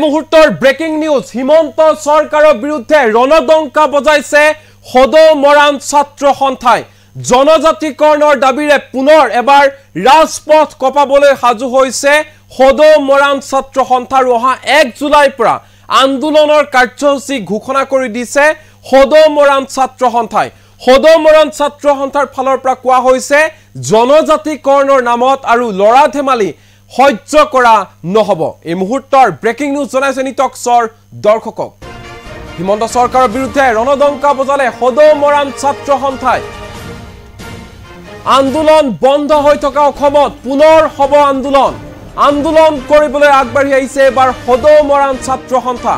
মুহূৰ্তৰ breaking news Himanta সৰকাৰৰ বিৰুদ্ধে ৰণদংকা বজাইছে সদৌ মৰাণ ছাত্ৰ সন্থাই জনজাতিকৰণৰ দাবীৰে পুনৰ এবাৰ ৰাজপথ কপাবলৈ সাজু হৈছে সদৌ মৰাণ ছাত্ৰ সন্থাৰ অহা 1 জুলাইৰ পৰা আন্দোলনৰ কাৰ্যসূচী ঘোষণা কৰি দিছে সদৌ মৰাণ ছাত্ৰ সন্থাই সদৌ মৰাণ ছাত্ৰ সন্থাৰ ফালৰ পৰা কোৱা হৈছে জনজাতিকৰণৰ নামত আৰু লৰা ধেমালি সহ্য কৰা নহব এই মুহূৰ্তৰ ব্ৰেকিং নিউজ জনাইছে নিটক্সৰ দৰ্শকক হিমন্ত সৰকাৰৰ বিৰুদ্ধে ৰণদংকা বজালে সদৌ মৰাণ ছাত্ৰ সন্থাই আন্দোলন বন্ধ হৈ থকা অসমত পুনৰ হ'ব আন্দোলন কৰিবলৈ আগবাঢ়ি আহিছে এবাৰ সদৌ মৰাণ ছাত্ৰ সন্থা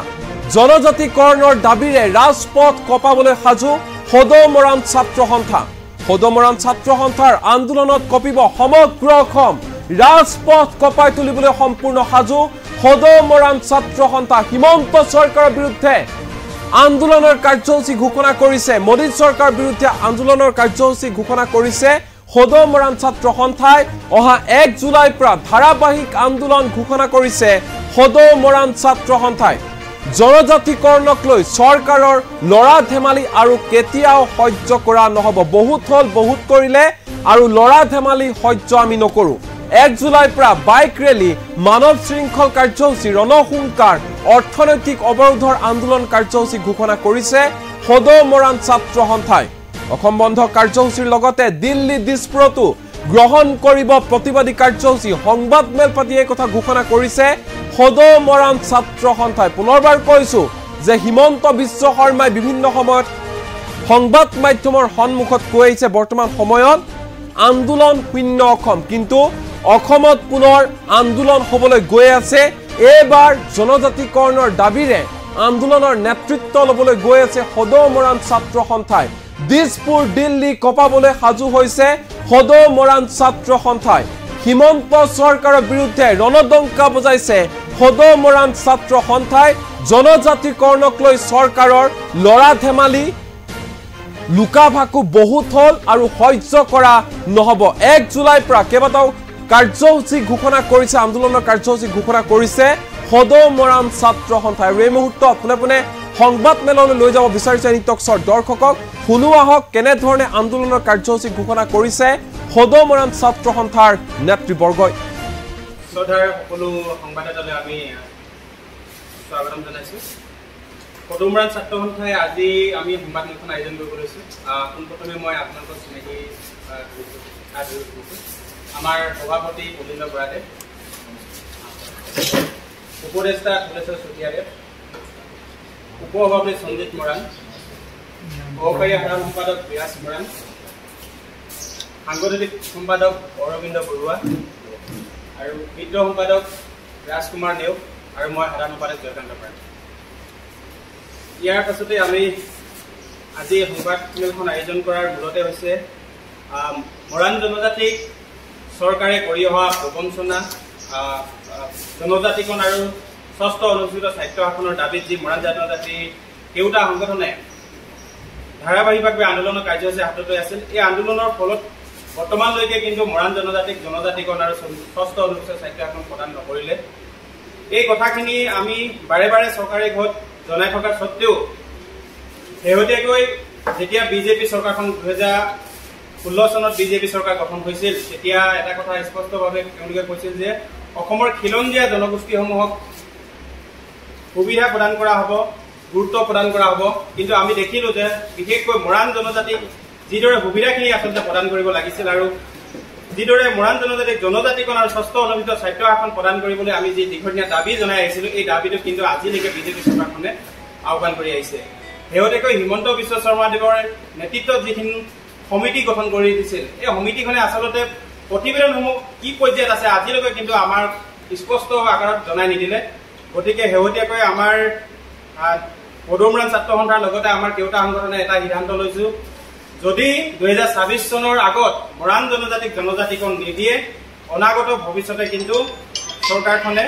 জনজাতিকৰণৰ দাবীৰে ৰাজপথ কপাবলৈ সাজু সদৌ মৰাণ ছাত্ৰ সন্থাৰ আন্দোলনত কপিব সমগ্ৰ অসম ৰাজপথ কপাই তুলিবলৈ সম্পূৰ্ণ সাজু সদৌ মৰাণ ছাত্ৰ সন্থা হিমন্ত সৰকাৰৰ বিৰুদ্ধে আন্দোলনৰ কাৰ্যসূচী ঘোষণা কৰিছে মোদী চৰকাৰৰ বিৰুদ্ধে আন্দোলনৰ কাৰ্যসূচী ঘোষণা কৰিছে সদৌ মৰাণ ছাত্ৰ সন্থাই অহা 1 জুলাইৰ পৰা ধাৰাবাহিক আন্দোলন ঘোষণা কৰিছে সদৌ মৰাণ ছাত্ৰ সন্থাই জনজাতিকৰণক লৈ চৰকাৰৰ লৰা ধেমালি আৰু কেতিয়াও সহ্য কৰা নহব বহুত কৰিলে আৰু লৰা ধেমালি সহ্য আমি নকৰো 1 জুলাইৰ পৰা বাইক ৰেলী মানৱ শৃংখল কাৰ্যসূচী ৰণহুংকাৰ অৰ্থনৈতিক অৱৰোধৰ আন্দোলন কাৰ্যসূচী ঘোষণা কৰিছে সদৌ মৰাণ ছাত্ৰ সন্থাই অসম বন্ধ কাৰ্যসূচীৰ লগতে দিল্লী দিছপুৰতো গ্ৰহণ কৰিব প্ৰতিবাদী কাৰ্যসূচী সংবাদ মেল পাতি এই কথা ঘোষণা কৰিছে সদৌ মৰাণ ছাত্ৰ সন্থাই পুনৰবাৰ কৈছো যে হিমন্ত বিশ্ব শৰ্মাই বিভিন্ন সময়ত সংবাদ মাধ্যমৰ সন্মুখত কৈ আহিছে বৰ্তমান সময়ত আন্দোলন শূন্য অসম কিন্তু অসমত পুনৰ আন্দোলন হ'বলৈ গৈ আছে এবাৰ জনজাতিকৰণৰ দাবীৰে আন্দোলনৰ নেতৃত্ব ল'বলৈ গৈ আছে সদৌ মৰাণ ছাত্ৰ সন্থাই দিছপুৰ দিল্লী কপাবলৈ সাজু হৈছে সদৌ মৰাণ ছাত্ৰ সন্থাই হিমন্ত সৰকাৰৰ বিৰুদ্ধে ৰণদংকা বজাইছে সদৌ মৰাণ ছাত্ৰ সন্থাই জনজাতিকৰণক লৈ চৰকাৰৰ লৰা ধেমালি লুকা ভাকু বহুত হল আৰু সহ্য কৰা নহব 1 জুলাইৰ পৰা কেইবাটাও কাৰ্যসূচী ঘোষণা কৰিছে আন্দোলনৰ কাৰ্যসূচী ঘোষণা কৰিছে সদৌ মৰাণ ছাত্ৰ সন্থাই এই মুহূৰ্তত পোনে সংবাদ মেললৈ লৈ যাব বিচাৰিছে নিটক্সৰ দৰ্শকক শুনো আহক কেনে ধৰণে আন্দোলনৰ কাৰ্যসূচী ঘোষণা কৰিছে সদৌ মৰাণ ছাত্ৰ সন্থাৰ নেতৃবৰ্গই শ্ৰদ্ধাৰ সকলো সংবাদদাতালৈ আমি স্বাগতম জনাইছো সদৌ মৰাণ ছাত্ৰ সন্থাই আজি আমি সংবাদমেলখন আয়োজন কৰিব লৈছো পোনপ্ৰথমে মই আপোনালোকক চিনাকি আমাৰ সভাপতি গোবিন্দ বৰাদেৱ উপদেষ্টা ফুলেশ্বৰ চুতীয়াদেৱ উপসভাপতি সঞ্জিত মৰাণ সহকাৰী সাধাৰণ সম্পাদক বিৰাজ মৰাণ সাংগঠনিক সম্পাদক অৰবিন্দ বৰুৱা আৰু মিত্ৰ সম্পাদক ৰাজকুমাৰ নেওগ আৰু মই সাধাৰণ সম্পাদক জয়কান্ত বৰা ইয়াৰ পাছতে আমি আজি সংবাদমেলখন আয়োজন কৰাৰ মূলতে হৈছে মৰাণ জনজাতিক চৰকাৰে কৰি অহা প্ৰবঞ্চনা জনজাতিকৰণ আৰু ষষ্ঠ অনুসূচিত স্বায়ত্ব শাসনৰ দাবীত যি মৰাণ জনজাতিৰ কেউটা সংগঠনে ধাৰাবাহিকভাৱে আন্দোলনৰ কাৰ্যসূচী হাতত লৈ আছিল এই আন্দোলনৰ ফলত বৰ্তমানলৈকে কিন্তু মৰাণ জনজাতিক জনজাতিকৰণ আৰু ষষ্ঠ অনুসূচিত স্বায়ত্ব শাসন প্ৰদান নকৰিলে এই কথাখিনি আমি বাৰে বাৰে চৰকাৰী ঘৰত জনাই থকাৰ সত্ত্বেও শেহতীয়াকৈ যেতিয়া বিজেপি চৰকাৰখন 2016 চনত বিজেপি চৰকাৰ গঠন হৈছিল তেতিয়া এটা কথা স্পষ্টভাৱে তেওঁলোকে কৈছিল যে অসমৰ খিলঞ্জীয়া জনগোষ্ঠীসমূহক সুবিধা প্ৰদান কৰা হ'ব গুৰুত্ব প্ৰদান কৰা হ'ব কিন্তু আমি দেখিলো যে বিশেষকৈ মৰাণ জনজাতিক যিদৰে সুবিধাখিনি আচলতে প্ৰদান কৰিব লাগিছিল আৰু যিদৰে মৰাণ জনজাতিক জনজাতিকৰণ আৰু ষষ্ঠ অনুসূচিত স্বায়ত্ব শাসন প্ৰদান কৰিবলৈ আমি যি দীৰ্ঘদিনীয়া দাবী জনাই আহিছিলো এই দাবীটো কিন্তু আজিলৈকে বিজেপি চৰকাৰখনে আহ্বান কৰি আহিছে শেহতীয়াকৈ হিমন্ত বিশ্ব শৰ্মাদেৱৰ নেতৃত্বত যিখিনি সমিতি গঠন কৰি দিছিল এই সমিতিখনে আচলতে প্ৰতিবেদনসমূহ কি পৰ্যায়ত আছে আজিলৈকে কিন্তু আমাৰ স্পষ্ট আকাৰত জনাই নিদিলে গতিকে শেহতীয়াকৈ আমাৰ সদৌ মৰাণ ছাত্ৰ সন্থাৰ লগতে আমাৰ কেউটা সংগঠনে এটা সিদ্ধান্ত লৈছো যদি 2026 চনৰ আগত মৰাণ জনজাতিক জনজাতিকৰণ নিদিয়ে অনাগত ভৱিষ্যতে কিন্তু চৰকাৰখনে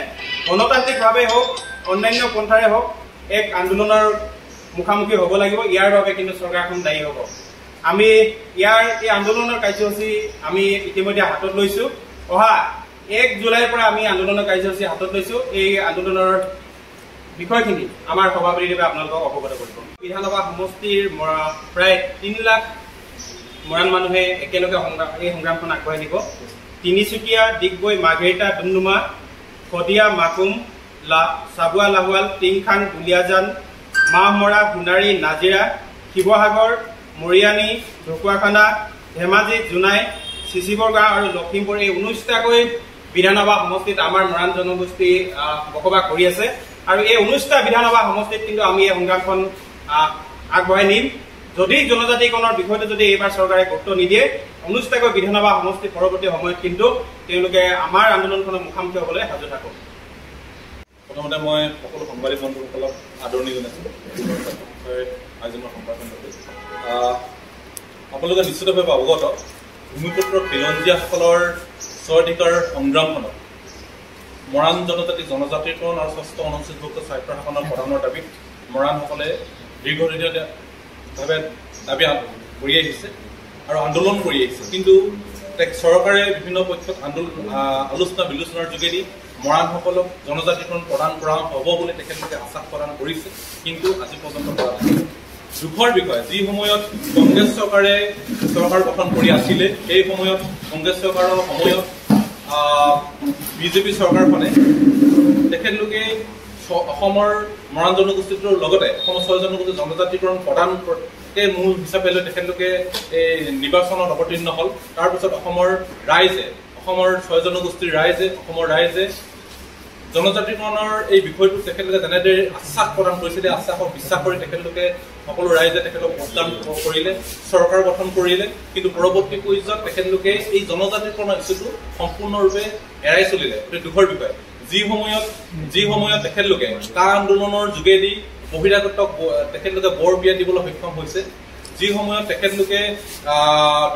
গণতান্ত্ৰিকভাৱে হওক অন্যান্য পন্থাৰে হওক এক আন্দোলনৰ মুখামুখি হ'ব লাগিব ইয়াৰ বাবে কিন্তু চৰকাৰখন দায়ী হ'ব আমি এই আন্দোলনৰ কাৰ্যসূচী আমি ইতিমধ্যে হাতত লৈছো অহা 1 জুলাইৰ পৰা আমি আন্দোলনৰ কাৰ্যসূচী হাতত লৈছো এই আন্দোলনৰ বিষয়খিনি আমাৰ সভাপতিদেৱে আপোনালোকক অৱগত কৰিব। বিধানসভা সমষ্টিৰ প্ৰায় 3 লাখ মৰাণ মানুহে একেলগে এই সংগ্ৰামখন আগবঢ়াই নিব। তিনিচুকীয়া, ডিগবৈ, মাৰ্ঘেৰিটা, ডুমডুমা, শদিয়া, মাকুম, চাবুৱা, লাহোৱাল, টিংখাং, দুলীয়াজান, মাহমৰা, সোণাৰী, নাজিৰা, শিৱসাগৰ, মৰিয়ানী, ঢকুৱাখানা, ধেমাজি, জোনাই, চিচিবৰগাঁও আৰু লখিমপুৰ এই 19টাকৈ বিধানসভা সমষ্টিত আমাৰ মৰাণ জনগোষ্ঠী বসবাস কৰি আছে। আৰু এই 19টা বিধানসভা সমষ্টিত কিন্তু আমি এই সংগ্ৰামখন আগবঢ়াই নিম। যদি জনজাতিকৰণৰ বিষয়টো যদি এইবাৰ চৰকাৰে গুৰুত্ব নিদিয়ে, 19টাকৈ বিধানসভা সমষ্টি পৰৱৰ্তী সময়ত কিন্তু তেওঁলোকে আমাৰ আন্দোলনখনৰ মুখামুখি হ'বলৈ সাজু থাকক। প্ৰথমতে মই সকলো সাংবাদিক বন্ধুসকলক আদৰণি জনাইছোঁ আয়োজনৰ সম্পাদকলৈ। আপোনালোকে নিশ্চিতভাৱে অৱগত ভূমিপুত্ৰ খিলঞ্জীয়াসকলৰ স্বাধিকাৰ সংগ্ৰামখনত মৰাণ জনজাতিকৰণ আৰু ষষ্ঠ অনুচ্ছেদভুক্ত স্বায়ত্তশাসনৰ প্ৰদানৰ দাবীত মৰাণসকলে দীৰ্ঘদিনীয়াভাৱে দাবী কৰি আহিছে আৰু আন্দোলন কৰি আহিছে। কিন্তু চৰকাৰে বিভিন্ন পক্ষত আলোচনা বিলোচনাৰ যোগেদি মৰাণসকলক জনজাতিকৰণ প্ৰদান কৰা হ'ব বুলি তেখেতলোকে আশ্বাস প্ৰদান কৰিছে, কিন্তু আজি পৰ্যন্ত কৰা নাই। দুখৰ বিষয়, যি সময়ত কংগ্ৰেছ চৰকাৰে চৰকাৰ গঠন কৰি আছিলে, সেই সময়ত কংগ্ৰেছ চৰকাৰৰ সময়ত বিজেপি চৰকাৰখনে তেখেতলোকে অসমৰ মৰাণ জনগোষ্ঠীটোৰ লগতে অসমৰ 6 জনগোষ্ঠীৰ জনজাতিকৰণ প্ৰদানকে মূল হিচাপে লৈ তেখেতলোকে এই নিৰ্বাচনত অৱতীৰ্ণ হ'ল। তাৰপিছত অসমৰ 6 জনগোষ্ঠীৰ অসমৰ ৰাইজে জনজাতিকৰণৰ এই বিষয়টো তেখেতলোকে যেনেদৰে আশ্বাস প্ৰদান কৰিছিলে, আশ্বাসক বিশ্বাস কৰি তেখেতলোকে সকলো ৰাইজে তেখেতক ভোটদান কৰিলে, চৰকাৰ গঠন কৰিলে। কিন্তু পৰৱৰ্তী পৰ্যায়ত তেখেতলোকে এই জনজাতিকৰণৰ ইছ্যুটো সম্পূৰ্ণৰূপে এৰাই চলিলে। এইটো দুখৰ বিষয়। যি সময়ত তেখেতলোকে কা আন্দোলনৰ যোগেদি বহিৰাগতক তেখেতলোকে বৰ বিয়া দিবলৈ সক্ষম হৈছে, যি সময়ত তেখেতলোকে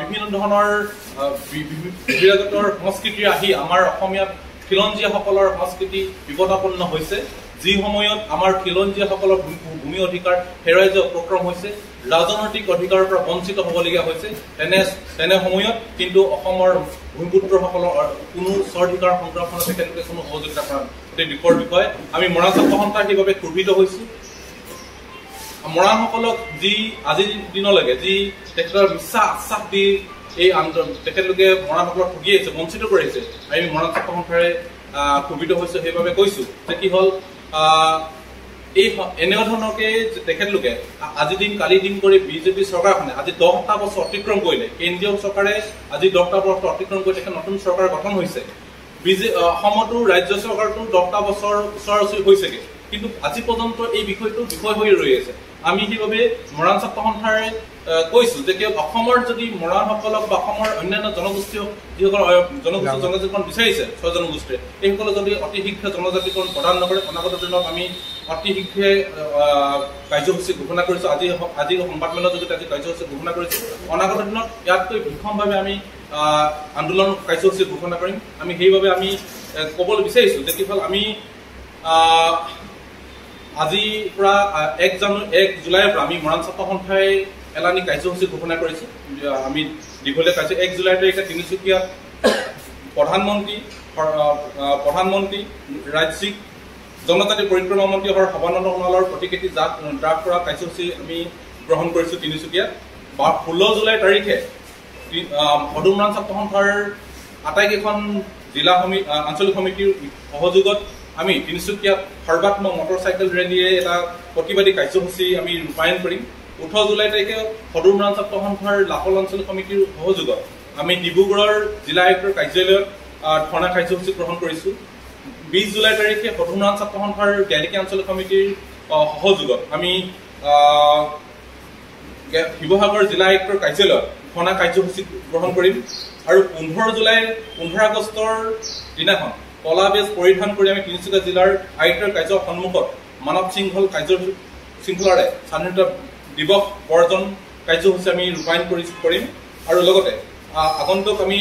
বিভিন্ন ধৰণৰ বহিৰাগতৰ সংস্কৃতি আহি আমাৰ অসমীয়া খিলঞ্জীয়াসকলৰ সংস্কৃতি বিপদাপন্ন হৈছে, যি সময়ত আমাৰ খিলঞ্জীয়াসকলৰ ভূমি অধিকাৰ হেৰাই যোৱা উপক্ৰম হৈছে, ৰাজনৈতিক অধিকাৰৰ পৰা বঞ্চিত হ'বলগীয়া হৈছে, তেনে সময়ত কিন্তু অসমৰ ভূমিপুত্ৰসকলৰ কোনো স্বাধিকাৰ সংগ্ৰামখনত তেখেতলোকে কোনো সহযোগিতা কৰা অতি দুখৰ বিষয়। আমি মৰাণ ছাত্ৰ সন্থাৰ সেইবাবে ক্ৰোধিত হৈছো। মৰাণসকলক যি আজিৰ দিনলৈকে যি তেখেতৰ মিছা আশ্বাস দি এই তেখেতলোকে মৰাণসকলক ঠগি আহিছে, বঞ্চিত কৰি আহিছে, আমি মৰাণ ছাত্ৰ সন্থাৰে ক্ষোভিত হৈছো। সেইবাবে কৈছো যে কি হ'ল, এই এনেধৰণকে তেখেতলোকে আজি দিন কালি দিন কৰি বিজেপি চৰকাৰখনে আজি 10টা বছৰ অতিক্ৰম কৰিলে। কেন্দ্ৰীয় চৰকাৰে আজি 10টা বছৰ অতিক্ৰম কৰি তেখেত নতুন চৰকাৰ গঠন হৈছে। অসমতো ৰাজ্য চৰকাৰটো 10টা বছৰ ওচৰা-ওচৰি হৈছেগে, কিন্তু আজি পৰ্যন্ত এই বিষয়টো বিষয় হৈ ৰৈ আছে। আমি সেইবাবে মৰাণ ছাত্ৰ সন্থাৰে কৈছো যে অসমৰ যদি মৰাণসকলক বা অসমৰ অন্যান্য জনগোষ্ঠীক যিসকল জনজাতিকৰণ বিচাৰিছে 6 জনগোষ্ঠীয়ে, এইসকলে যদি অতি শীঘ্ৰে জনজাতিকৰণ প্ৰদান নকৰে, অনাগত দিনত আমি অতি শীঘ্ৰে কাৰ্যসূচী ঘোষণা কৰিছো। আজি সংবাদমেলৰ যোগেদি আজি কাৰ্যসূচী ঘোষণা কৰিছো। অনাগত দিনত ইয়াতকৈ ভীষণভাৱে আমি আন্দোলন কাৰ্যসূচী ঘোষণা কৰিম। আমি সেইবাবে আমি ক'বলৈ বিচাৰিছো যে কি হ'ল, আমি আজি পৰা 1 জুলাইৰ পৰা আমি মৰাণ ছাত্ৰ সন্থাই এলানি কাৰ্যসূচী ঘোষণা কৰিছো। আমি দীঘলীয়া কাৰ্য 1 জুলাই তাৰিখে তিনিচুকীয়াত প্ৰধানমন্ত্ৰী ৰাজ্যিক জনজাতি পৰিক্ৰমা মন্ত্ৰী সৰ্বানন্দ সোণোৱালৰ প্ৰতিকৃতি ড্ৰাফ কৰা কাৰ্যসূচী আমি গ্ৰহণ কৰিছো তিনিচুকীয়াত। 16 জুলাই তাৰিখে সদৌ মৰাণ ছাত্ৰ সন্থাৰ আটাইকেইখন জিলা আঞ্চলিক সমিতিৰ সহযোগত আমি তিনিচুকীয়াত সৰ্বাত্মক মটৰচাইকেল ৰেলীয়ে এটা প্ৰতিবাদী কাৰ্যসূচী আমি ৰূপায়ণ কৰিম। 18 জুলাই তাৰিখে সদৌ মৰাণ ছাত্ৰ সন্থাৰ লাহোল আঞ্চলিক সমিতিৰ সহযোগত আমি ডিব্ৰুগড়ৰ জিলা আয়ুক্তৰ কাৰ্যালয়ত ধৰ্ণা কাৰ্যসূচী গ্ৰহণ কৰিছো। 20 জুলাই তাৰিখে সদৌ মৰাণ ছাত্ৰ সন্থাৰ গেলেকী আঞ্চলিক সমিতিৰ সহযোগত আমি শিৱসাগৰ জিলা আয়ুক্তৰ কাৰ্যালয়ত ধৰ্ণা কাৰ্যসূচী গ্ৰহণ কৰিম। আৰু 15 আগষ্টৰ দিনাখন কলা বেজ পৰিধান কৰি আমি তিনিচুকীয়া জিলাৰ আয়ুক্তৰ কাৰ্যালয়ৰ সন্মুখত মানৱ শৃংখলাৰে স্বাধীনতা দিৱস বৰ্জন কাৰ্যসূচী আমি ৰূপায়ণ কৰিম। আৰু লগতে আগন্তুক আমি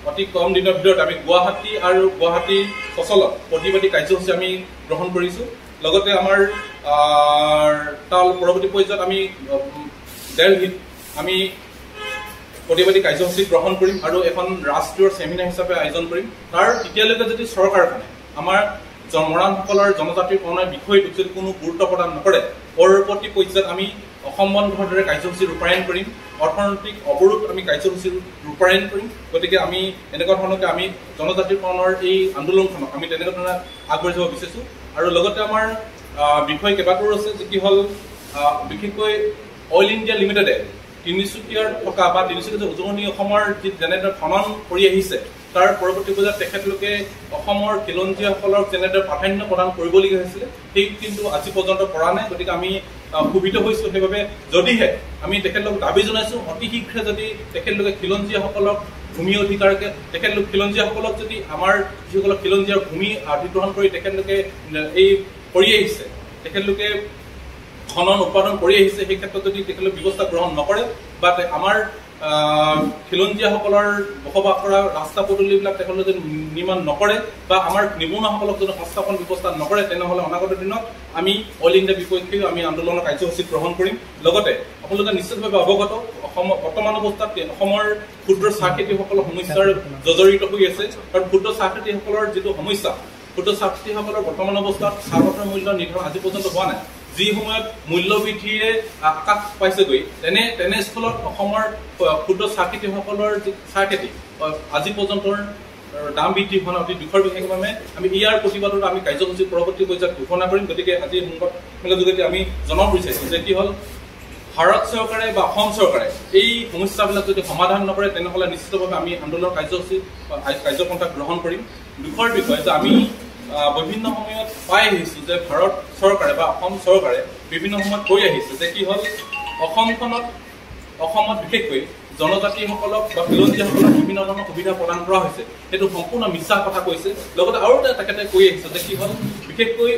অতি কম দিনৰ ভিতৰত আমি গুৱাহাটী আৰু গুৱাহাটীৰ চচলত প্ৰতিবাদী কাৰ্যসূচী আমি গ্ৰহণ কৰিছো। লগতে আমাৰ তাৰ পৰৱৰ্তী পৰ্যায়ত আমি দিল্লীত আমি প্ৰতিবাদী কাৰ্যসূচী গ্ৰহণ কৰিম আৰু এখন ৰাষ্ট্ৰীয় ছেমিনাৰ হিচাপে আয়োজন কৰিম। তাৰ তেতিয়ালৈকে যদি চৰকাৰখনে আমাৰ মৰাণসকলৰ জনজাতিকৰণৰ বিষয়টোক যদি কোনো গুৰুত্ব প্ৰদান নকৰে পৰৱৰ্তী পৰ্যায়ত আমি অসম বন্ধৰ দৰে কাৰ্যসূচী ৰূপায়ণ কৰিম, অৰ্থনৈতিক অৱৰোধ আমি কাৰ্যসূচী ৰূপায়ণ কৰিম। গতিকে আমি এনেকুৱা ধৰণকে আমি জনজাতিকৰণৰ এই আন্দোলনখনক আমি তেনেকুৱা ধৰণে আগবাঢ়ি যাব বিচাৰিছোঁ। আৰু লগতে আমাৰ বিষয় কেইবাটাও আছে, যি কি হ'ল বিশেষকৈ অইল ইণ্ডিয়া লিমিটেডে তিনিচুকীয়াৰ থকা বা তিনিচুকীয়া উজনি অসমৰ যি যেনেদৰে খনন কৰি আহিছে তাৰ পৰৱৰ্তী পৰ্যায়ত তেখেতলোকে অসমৰ খিলঞ্জীয়াসকলক যেনেদৰে প্ৰাধান্য প্ৰদান কৰিবলগীয়া হৈছিলে সেই কিন্তু আজি পৰ্যন্ত পৰা নাই। গতিকে আমি ক্ষোভিত হৈছোঁ। সেইবাবে যদিহে আমি তেখেতলোকক দাবী জনাইছোঁ অতি শীঘ্ৰে যদি তেখেতলোকে খিলঞ্জীয়াসকলক ভূমি অধিকাৰকে খিলঞ্জীয়াসকলক যদি আমাৰ যিসকলক খিলঞ্জীয়াৰ ভূমি অধিগ্ৰহণ কৰি তেখেতলোকে এই কৰি আহিছে, তেখেতলোকে খনন উৎপাদন কৰি আহিছে, সেই ক্ষেত্ৰত যদি তেখেতলোকে ব্যৱস্থা গ্ৰহণ নকৰে বা আমাৰ খিলঞ্জীয়াসকলৰ বসবাস কৰা ৰাস্তা পদূলিবিলাক তেখেতলোকে নিৰ্মাণ নকৰে বা আমাৰ নিবনুৱাসকলক যদি সংস্থাপন ব্যৱস্থা নকৰে, তেনেহ'লে অনাগত দিনত আমি অইল ইণ্ডিয়া বিপক্ষেও আমি আন্দোলনৰ কাৰ্যসূচী গ্ৰহণ কৰিম। লগতে আপোনালোকে নিশ্চিতভাৱে অৱগত অসমৰ বৰ্তমান অৱস্থাত অসমৰ ক্ষুদ্ৰ চাহ খেতিসকলৰ সমস্যাৰ জৰ্জৰিত হৈ আছে। কাৰণ ক্ষুদ্ৰ চাহ খেতিসকলৰ যিটো সমস্যা, ক্ষুদ্ৰ চাহ খেতিসকলৰ বৰ্তমান অৱস্থাত চাহপাতৰ মূল্য নিৰ্ধাৰণ আজি পৰ্যন্ত হোৱা নাই। যি সময়ত মূল্য বৃদ্ধিৰে আকাশ পাইছেগৈ তেনেস্থলত অসমৰ ক্ষুদ্ৰ চাহ খেতিসকলৰ যি চাহ খেতি আজি পৰ্যন্তৰ দাম বৃদ্ধি হোৱা অতি দুখৰ বিশেষভাৱে আমি ইয়াৰ প্ৰতিবাদত আমি কাৰ্যসূচী পৰৱৰ্তী পৰ্যায়ত ঘোষণা কৰিম। গতিকে আজি সংবাদমেলৰ যোগেদি আমি জনাব বিচাৰিছোঁ যে কি হ'ল ভাৰত চৰকাৰে বা অসম চৰকাৰে এই সমস্যাবিলাক যদি সমাধান নকৰে তেনেহ'লে নিশ্চিতভাৱে আমি আন্দোলনৰ কাৰ্যপন্থা গ্ৰহণ কৰিম। দুখৰ বিষয় যে আমি বিভিন্ন সময়ত পাই আহিছোঁ যে ভাৰত চৰকাৰে বা অসম চৰকাৰে বিভিন্ন সময়ত কৈ আহিছে যে কি হ'ল অসমত বিশেষকৈ জনজাতিসকলক বা খিলঞ্জীয়াসকলক বিভিন্ন ধৰণৰ সুবিধা প্ৰদান কৰা হৈছে, সেইটো সম্পূৰ্ণ মিছা কথা কৈছে। লগতে আৰু তেখেতে কৈ আহিছে যে কি হ'ল বিশেষকৈ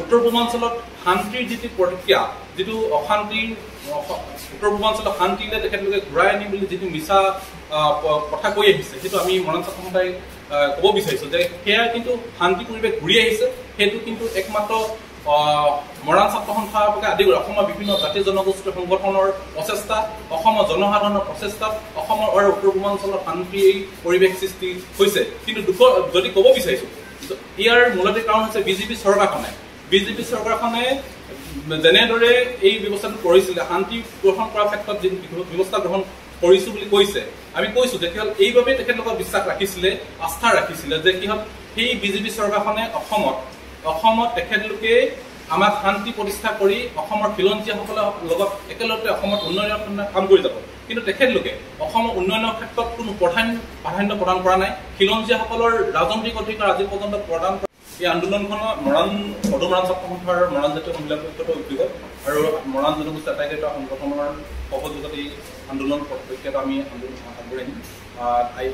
উত্তৰ পূৰ্বাঞ্চলত শান্তিৰ যিটো প্ৰতিক্ৰিয়া, যিটো অশান্তিৰ উত্তৰ পূৰ্বাঞ্চলত শান্তিলে তেখেতলোকে ঘূৰাই আনিম বুলি যিটো মিছা কথা কৈ আহিছে, সেইটো আমি মৰাণ ছাত্ৰ সন্থাই ক'ব বিচাৰিছোঁ যে সেয়া কিন্তু শান্তি পৰিৱেশ ঘূৰি আহিছে। সেইটো কিন্তু একমাত্ৰ মৰাণ ছাত্ৰ সন্থাকে আদি কৰি অসমৰ বিভিন্ন জাতি জনগোষ্ঠীৰ সংগঠনৰ প্ৰচেষ্টা, অসমৰ জনসাধাৰণৰ প্ৰচেষ্টাত অসমৰ আৰু উত্তৰ পূৰ্বাঞ্চলত শান্তিৰ পৰিৱেশ সৃষ্টি হৈছে। কিন্তু যদি ক'ব বিচাৰিছোঁ ইয়াৰ মূলতে কাৰণ হৈছে বিজেপি চৰকাৰখনে যেনেদৰে এই ব্যৱস্থাটো কৰিছিলে, শান্তি গ্ৰহণ কৰাৰ ক্ষেত্ৰত যি ব্যৱস্থা গ্ৰহণ কৰিছোঁ বুলি কৈছে, আমি কৈছোঁ যে কি হ'ল এইবাবেই তেখেতলোকক বিশ্বাস ৰাখিছিলে, আস্থা ৰাখিছিলে যে কি হ'ল সেই বিজেপি চৰকাৰখনে অসমত তেখেতলোকে আমাক শান্তি প্ৰতিষ্ঠা কৰি অসমৰ খিলঞ্জীয়াসকলৰ লগত একেলগে অসমত উন্নয়নৰ কাম কৰি যাব। কিন্তু তেখেতলোকে অসমৰ উন্নয়নৰ ক্ষেত্ৰত কোনো প্ৰাধান্য প্ৰদান কৰা নাই। খিলঞ্জীয়াসকলৰ ৰাজনৈতিক অধিকাৰ আজি পৰ্যন্ত প্ৰদান কৰা এই আন্দোলনখনৰ সদৌ মৰাণ ছাত্ৰ সন্থাৰ মৰাণ জাতীয় মহিলা পৰিষদৰ উদ্যোগত আৰু মৰাণ জনগোষ্ঠী আটাইকেইটা সংগঠনৰ সহযোগত এই আন্দোলন প্ৰক্ৰিয়াত আমি আন্দোলন আগবঢ়াই নিম।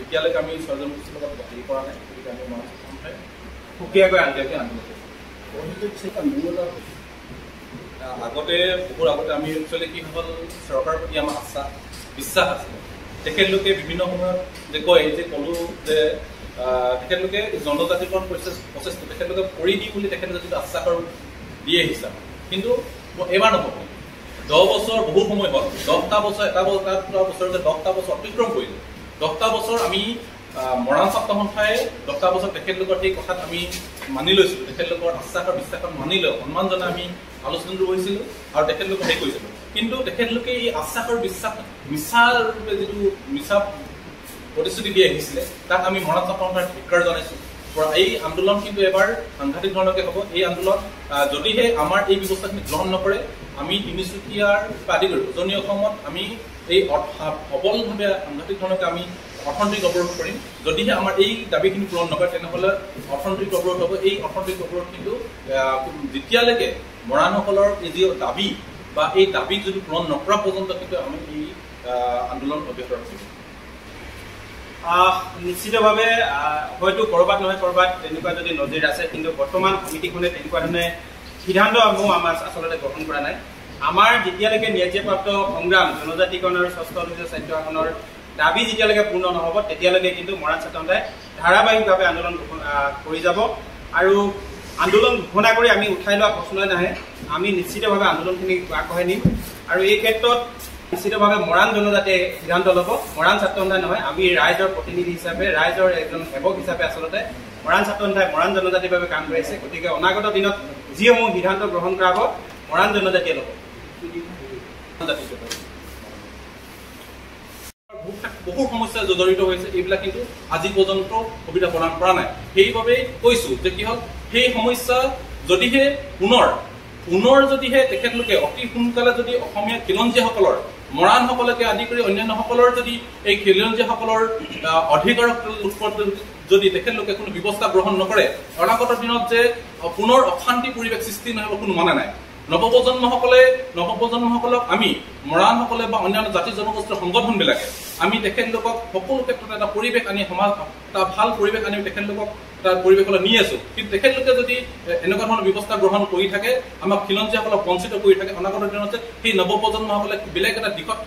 এতিয়ালৈকে আমি 6 জনগোষ্ঠীৰ লগত হেৰি কৰা নাই। গতিকে আমি মৰাণ ছাত্ৰ সন্থাই সুকীয়াকৈ আন্দোলন আগতে বহু আগতে আমি একচুৱেলি কি হ'ল চৰকাৰৰ প্ৰতি আমাৰ বিশ্বাস আছিলে। তেখেতলোকে বিভিন্ন সময়ত যে কয় যে ক'লোঁ যে তেখেতলোকে জনজাতিকৰণ প্ৰচেষ্টা তেখেতলোকে কৰি দি বুলি তেখেতলোকে যিটো আশ্বাস দি আহিছে, কিন্তু এইবাৰ নহ'ব। 10 বছৰ বহু সময় হ'ল, 10টা বছৰ এটা বছৰতে 10টা বছৰ অতিক্ৰম কৰিলে। 10টা বছৰ আমি মৰাণ ছাত্ৰ সন্থাই 10টা বছৰ তেখেতলোকৰ সেই কথাত আমি মানি লৈছিলোঁ, তেখেতলোকৰ আশ্বাস আৰু বিশ্বাসত মানি লৈ সন্মান জনাই আমি আলোচনাটো কৰিছিলোঁ আৰু তেখেতলোকক হেৰি কৰিছিলোঁ। কিন্তু তেখেতলোকে এই আশ্বাস আৰু বিশ্বাস মিছাৰূপে যিটো মিছা প্ৰতিশ্ৰুতি দি আহিছিলে তাক আমি মৰাণ ছাত্ৰ সন্থাৰ ধিক্কাৰ জনাইছোঁ। এই আন্দোলন কিন্তু এবাৰ সাংঘাতিক ধৰণকে হ'ব। এই আন্দোলন যদিহে আমাৰ এই ব্যৱস্থাখিনি গ্ৰহণ নকৰে, আমি তিনিচুকীয়াৰ পৰা আদি কৰি উজনি অসমত আমি এই সবলভাৱে সাংঘাতিক ধৰণকে আমি অৰ্থনৈতিক অৱৰোধ কৰিম। যদিহে আমাৰ এই দাবীখিনি পূৰণ নকৰে তেনেহ'লে অৰ্থনৈতিক অৱৰোধ হ'ব। এই অৰ্থনৈতিক অৱৰোধ কিন্তু যেতিয়ালৈকে মৰাণসকলৰ এই যি দাবী বা এই দাবী যদি পূৰণ নকৰা পৰ্যন্ত কিন্তু আমি এই আন্দোলন অব্যাহত ৰাখিম। নিশ্চিতভাৱে হয়তো ক'ৰবাত নহয় ক'ৰবাত তেনেকুৱা যদি নজিৰ আছে, কিন্তু বৰ্তমান সমিতিখনে তেনেকুৱা ধৰণে সিদ্ধান্তসমূহ আমাৰ আচলতে গ্ৰহণ কৰা নাই। আমাৰ যেতিয়ালৈকে ন্যায্যপ্ৰাপ্ত সংগ্ৰাম জনজাতিকৰণ আৰু 6ষ্ঠ অনুসূচীৰ স্বাস্থ্য শাসনৰ দাবী যেতিয়ালৈকে পূৰ্ণ নহ'ব তেতিয়ালৈকে কিন্তু মৰাণ ছাত্ৰ সন্থাই ধাৰাবাহিকভাৱে আন্দোলন কৰি যাব। আৰু আন্দোলন ঘোষণা কৰি আমি উঠাই লোৱা প্ৰশ্নই নাহে, আমি নিশ্চিতভাৱে আন্দোলনখিনি আগবঢ়াই নিম। আৰু এই ক্ষেত্ৰত নিশ্চিতভাৱে মৰাণ জনজাতিয়ে সিদ্ধান্ত ল'ব, মৰাণ ছাত্ৰ সন্থাই নহয়। আমি ৰাইজৰ প্ৰতিনিধি হিচাপে, ৰাইজৰ এজন সেৱক হিচাপে আচলতে মৰাণ ছাত্ৰ সন্থাই মৰাণ জনজাতিৰ বাবে কাম কৰি আছে। গতিকে অনাগত দিনত যিসমূহ সিদ্ধান্ত গ্ৰহণ কৰা হ'ব মৰাণ জনজাতিয়ে ল'ব। বহু সমস্যা জড়িত হৈছে, এইবিলাক কিন্তু আজি পৰ্যন্ত সুবিধা প্ৰদান কৰা নাই। সেইবাবেই কৈছো যে কি হ'ল, সেই সমস্যা যদিহে পুনৰ যদিহে তেখেতলোকে অতি সোনকালে যদি অসমীয়া খিলঞ্জীয়াসকলৰ মৰাণসকলকে আদি কৰি অন্যান্যসকলৰ যদি এই খিলঞ্জীয়াসকলৰ অধিকাৰৰ ওপৰত যদি তেখেতলোকে কোনো ব্যৱস্থা গ্ৰহণ নকৰে, অনাগত দিনত যে পুনৰ অশান্তি পৰিৱেশ সৃষ্টি নহ'ব কোনো মানে নাই। নৱপ্ৰজন্মসকলক আমি মৰাণসকলে বা অন্যান্য জাতি জনগোষ্ঠীৰ সংগঠনবিলাকে আমি তেখেতলোকক সকলো ক্ষেত্ৰত এটা পৰিৱেশ আনি সমাজ এটা ভাল পৰিৱেশ আনি তেখেতলোকক এটা পৰিৱেশলৈ নি আছো। কিন্তু তেখেতলোকে যদি এনেকুৱা ধৰণৰ ব্যৱস্থা গ্ৰহণ কৰি থাকে, আমাক খিলঞ্জীয়াসকলক বঞ্চিত কৰি থাকে, অনাগত দিনত সেই নৱপ্ৰজন্মসকলে বেলেগ এটা দিশত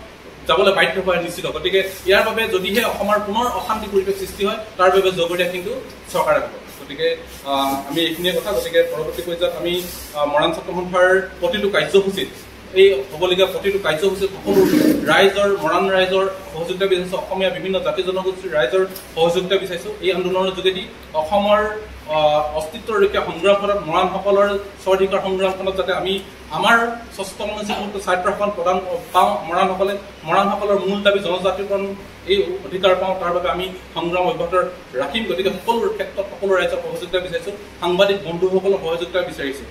যাবলৈ বাধ্য হোৱা নিশ্চিত। গতিকে ইয়াৰ বাবে যদিহে অসমৰ পুনৰ অশান্তি পৰিৱেশ সৃষ্টি হয়, তাৰ বাবে জগৰীয়া কিন্তু চৰকাৰে হ'ব। গতিকে আমি এইখিনিয়ে কথা। গতিকে পৰৱৰ্তী পৰ্যায়ত আমি মৰাণ ছাত্ৰ সন্থাৰ প্ৰতিটো কাৰ্যসূচীত এই হ'বলগীয়া প্ৰতিটো কাৰ্যসূচীত সকলো ৰাইজৰ মৰাণ ৰাইজৰ সহযোগিতা বিচাৰিছোঁ, অসমীয়া বিভিন্ন জাতি জনগোষ্ঠীৰ ৰাইজৰ সহযোগিতা বিচাৰিছোঁ। এই আন্দোলনৰ যোগেদি অসমৰ অস্তিত্ব ৰক্ষা সংগ্ৰামখনত মৰাণসকলৰ স্বাধিকাৰ সংগ্ৰামখনত যাতে আমি আমাৰ ষষ্ঠ অনুসূচীভুক্ত স্বায়ত্তশাসন প্ৰদান পাওঁ, মৰাণসকলৰ মূল দাবী জনজাতিকৰণ এই অধিকাৰ পাওঁ, তাৰ বাবে আমি সংগ্ৰাম অব্যাহত ৰাখিম। গতিকে সকলো ক্ষেত্ৰত সকলো ৰাইজৰ সহযোগিতা বিচাৰিছোঁ, সাংবাদিক বন্ধুসকলৰ সহযোগিতা বিচাৰিছোঁ।